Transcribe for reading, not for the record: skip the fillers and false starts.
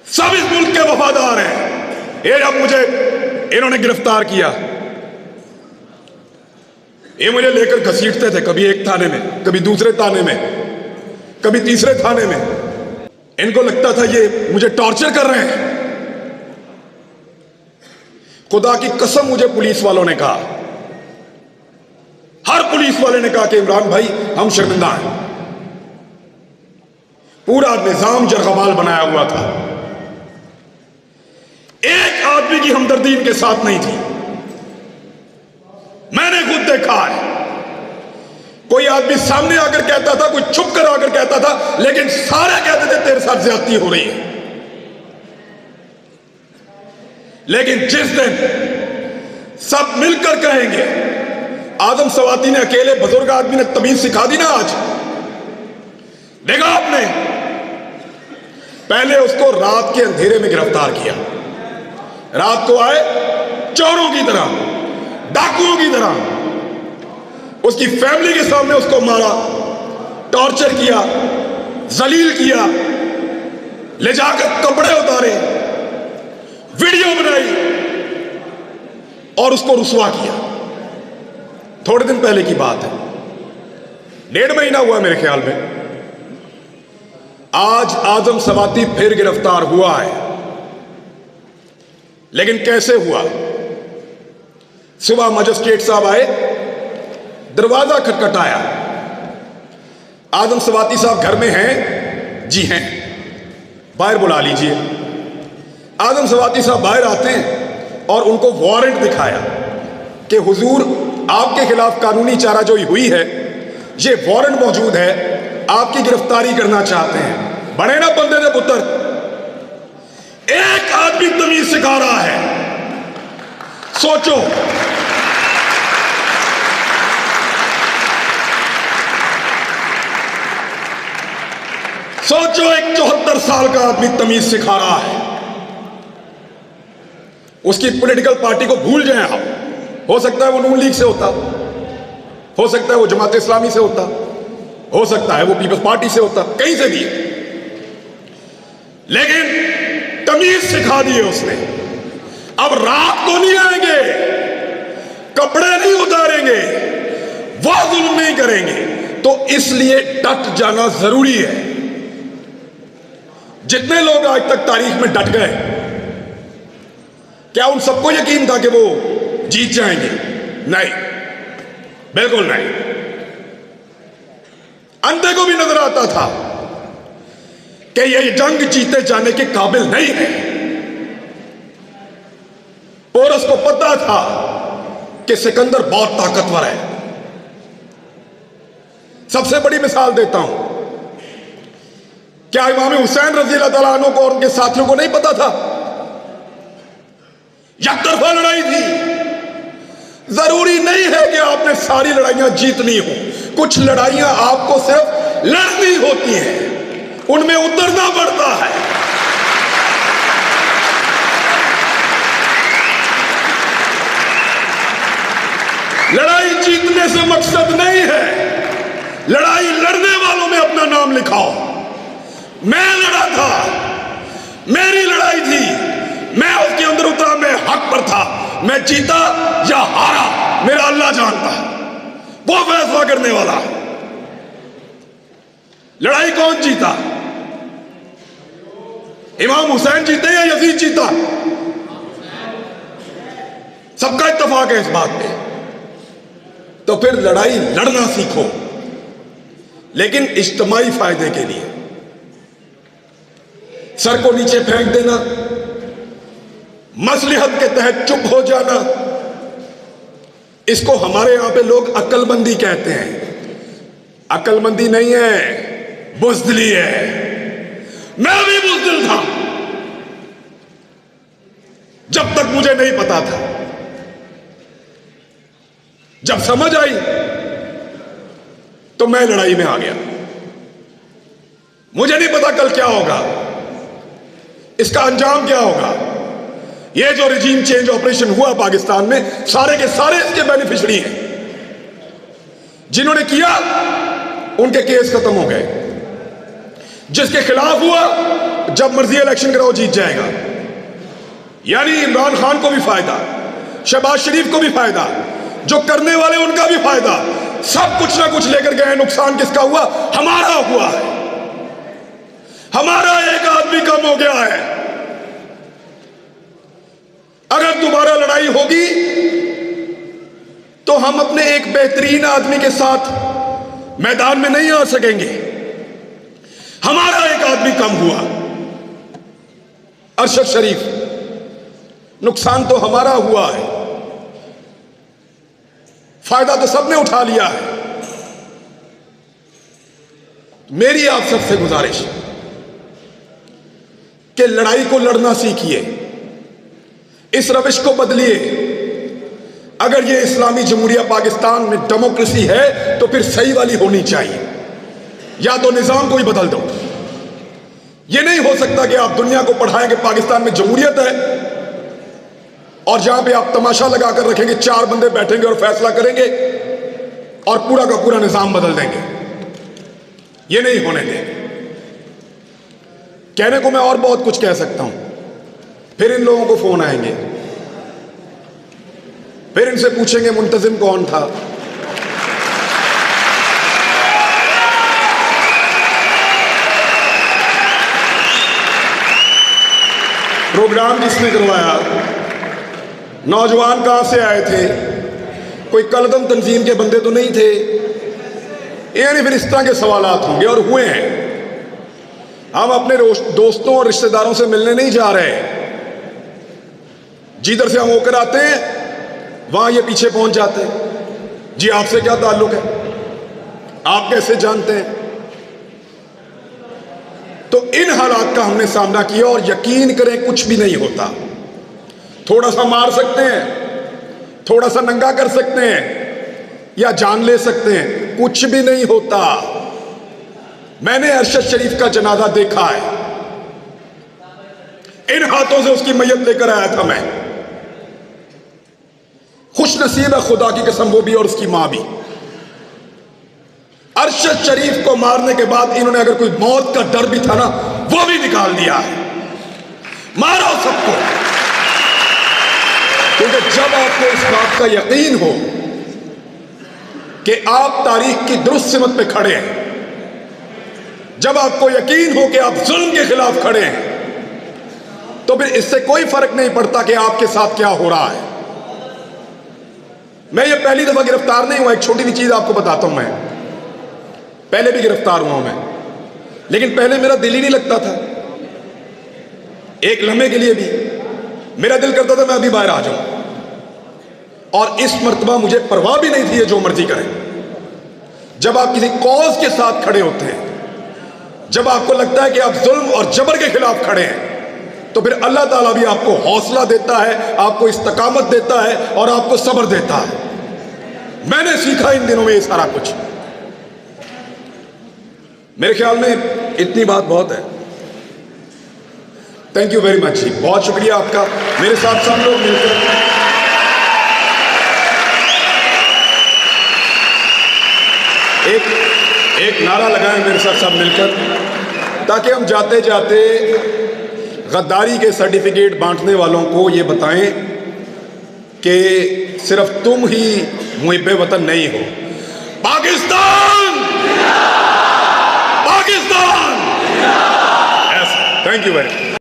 सब इस मुल्क के वफादार हैं। ये जब मुझे इन्होंने गिरफ्तार किया, ये मुझे लेकर घसीटते थे, कभी एक थाने में, कभी दूसरे थाने में, कभी तीसरे थाने में। इनको लगता था ये मुझे टॉर्चर कर रहे हैं। खुदा की कसम मुझे पुलिस वालों ने कहा, हर पुलिस वाले ने कहा कि इमरान भाई हम शर्मिंदा हैं। पूरा निजाम जरगमाल बनाया हुआ था, एक आदमी की हमदर्दी इनके साथ नहीं थी। मैंने खुद देखा है, कोई आदमी सामने आकर कहता था, कोई छुप कर आकर कहता था, लेकिन सारे कहते थे तेरे साथ ज्यादती हो रही है। लेकिन जिस दिन सब मिलकर कहेंगे, आदम सवाती ने अकेले बुजुर्ग आदमी ने तमीज सिखा दी ना। आज देखा आपने, पहले उसको रात के अंधेरे में गिरफ्तार किया, रात को आए चोरों की तरह, डाकुओं की तरह, उसकी फैमिली के सामने उसको मारा, टॉर्चर किया, जलील किया, ले जाकर कपड़े उतारे, वीडियो बनाई और उसको रुसवा किया। थोड़े दिन पहले की बात है, 1.5 महीना हुआ मेरे ख्याल में। आज आदम सवाती फिर गिरफ्तार हुआ है, लेकिन कैसे हुआ? सुबह मजिस्ट्रेट साहब आए, दरवाजा खटखटाया, आदम सवाती साहब घर में हैं? जी हैं, बाहर बुला लीजिए। आदम सवाती साहब बाहर आते हैं और उनको वारंट दिखाया कि हुजूर आपके खिलाफ कानूनी चाराजोई हुई है, ये वारंट मौजूद है, आपकी गिरफ्तारी करना चाहते हैं। बड़े ना बंदे दे पुत्र, एक आदमी तमीज सिखा रहा है। सोचो, सोचो, एक 74 साल का आदमी तमीज सिखा रहा है। उसकी पॉलिटिकल पार्टी को भूल जाएं आप। हो सकता है वो नून लीग से होता, हो सकता है वो जमात इस्लामी से होता, हो सकता है वो पीपल्स पार्टी से होता, कहीं से भी, लेकिन तमीज सिखा दी है उसने। अब रात को नहीं आएंगे, कपड़े नहीं उतारेंगे, वो जुल्म नहीं करेंगे। तो इसलिए डट जाना जरूरी है। जितने लोग आज तक तारीख में डट गए, क्या उन सबको यकीन था कि वो जीत जाएंगे? नहीं, बिल्कुल नहीं। अंधे को भी नजर आता था कि ये जंग जीते जाने के काबिल नहीं है। पोरस को पता था कि सिकंदर बहुत ताकतवर है। सबसे बड़ी मिसाल देता हूं, क्या इमाम हुसैन रज़ी अल्लाह तआला अन्हु को और उनके साथियों को नहीं पता था? यकतरफा लड़ाई थी। जरूरी नहीं है कि आपने सारी लड़ाइयां जीतनी हो, कुछ लड़ाइयां आपको सिर्फ लड़नी होती हैं, उनमें उतरना पड़ता है। लड़ाई जीतने से मकसद नहीं है, लड़ाई लड़ने वालों में अपना नाम लिखाओ। मैं लड़ा था, मेरी लड़ाई थी, मैं उसके अंदर उतरा, मैं हक पर था, मैं जीता या हारा मेरा अल्लाह जानता है, वो फैसला करने वाला। लड़ाई कौन जीता? इमाम हुसैन जीते या यजीद जीता? सबका इत्तफाक है इस बात पे। तो फिर लड़ाई लड़ना सीखो, लेकिन इज्तिमाई फायदे के लिए। सर को नीचे फेंक देना, मसलहत के तहत चुप हो जाना, इसको हमारे यहां पे लोग अक्लमंदी कहते हैं। अक्लमंदी नहीं है, बुज़दिली है। मैं भी बुज़दिल था जब तक मुझे नहीं पता था। जब समझ आई तो मैं लड़ाई में आ गया। मुझे नहीं पता कल क्या होगा, इसका अंजाम क्या होगा। ये जो रिजीम चेंज ऑपरेशन हुआ पाकिस्तान में, सारे के सारे इसके बेनिफिशियरी हैं। जिन्होंने किया उनके केस खत्म हो गए, जिसके खिलाफ हुआ जब मर्जी इलेक्शन कराओ जीत जाएगा। यानी इमरान खान को भी फायदा, शहबाज शरीफ को भी फायदा, जो करने वाले उनका भी फायदा, सब कुछ ना कुछ लेकर गए। नुकसान किसका हुआ? हमारा हुआ है। हमारा एक आदमी कम हो गया है। अगर दोबारा लड़ाई होगी तो हम अपने एक बेहतरीन आदमी के साथ मैदान में नहीं आ सकेंगे। हमारा एक आदमी कम हुआ, अरशद शरीफ। नुकसान तो हमारा हुआ है, फायदा तो सबने उठा लिया है। मेरी आप सबसे गुजारिश कि लड़ाई को लड़ना सीखिए, इस रविश को बदलिए। अगर ये इस्लामी जमहूरिया पाकिस्तान में डेमोक्रेसी है तो फिर सही वाली होनी चाहिए, या तो निजाम को ही बदल दो। ये नहीं हो सकता कि आप दुनिया को पढ़ाएं कि पाकिस्तान में जमहूरियत है और जहां पे आप तमाशा लगा कर रखेंगे, चार बंदे बैठेंगे और फैसला करेंगे और पूरा का पूरा निजाम बदल देंगे। ये नहीं होने देंगे। कहने को मैं और बहुत कुछ कह सकता हूं, फिर इन लोगों को फोन आएंगे, फिर इनसे पूछेंगे मुंतजिम कौन था। प्रोग्राम किसने करवाया, नौजवान कहां से आए थे, कोई कलदम तंजीम के बंदे तो नहीं थे। यानी फिर इस तरह के सवालात होंगे और हुए हैं। हम अपने दोस्तों और रिश्तेदारों से मिलने नहीं जा रहे। जिधर से हम होकर आते हैं वहां ये पीछे पहुंच जाते हैं। जी आपसे क्या ताल्लुक है, आप कैसे जानते हैं? तो इन हालात का हमने सामना किया और यकीन करें कुछ भी नहीं होता। थोड़ा सा मार सकते हैं, थोड़ा सा नंगा कर सकते हैं या जान ले सकते हैं, कुछ भी नहीं होता। मैंने अरशद शरीफ का जनाजा देखा है, इन हाथों से उसकी मैयत लेकर आया था मैं। खुश नसीब है खुदा की कसम वो भी और उसकी मां भी। अरशद शरीफ को मारने के बाद इन्होंने अगर कोई मौत का डर भी था ना, वो भी निकाल दिया है। मारो सबको, क्योंकि जब आपको इस बात का यकीन हो कि आप तारीख की दुरुस्त सिमत पे खड़े हैं, जब आपको यकीन हो कि आप जुल्म के खिलाफ खड़े हैं, तो फिर इससे कोई फर्क नहीं पड़ता कि आपके साथ क्या हो रहा है। मैं ये पहली दफा गिरफ्तार नहीं हुआ। एक छोटी सी चीज आपको बताता हूं, मैं पहले भी गिरफ्तार हुआ हूं मैं, लेकिन पहले मेरा दिल ही नहीं लगता था। एक लम्हे के लिए भी मेरा दिल करता था मैं अभी बाहर आ जाऊं, और इस मर्तबा मुझे परवाह भी नहीं थी ये जो मर्जी करें। जब आप किसी कॉज के साथ खड़े होते हैं, जब आपको लगता है कि आप जुल्म और जबर के खिलाफ खड़े हैं, तो फिर अल्लाह ताला भी आपको हौसला देता है, आपको इस्तकामत देता है और आपको सब्र देता है। मैंने सीखा इन दिनों में ये सारा कुछ। मेरे ख्याल में इतनी बात बहुत है। थैंक यू वेरी मच जी, बहुत शुक्रिया आपका। मेरे साथ सब लोग मिलकर एक नारा लगाएं मेरे साथ सब मिलकर, ताकि हम जाते जाते गद्दारी के सर्टिफिकेट बांटने वालों को ये बताएं कि सिर्फ तुम ही मुहिब्बे वतन नहीं हो। Pakistan, Pakistan. Thank you very much.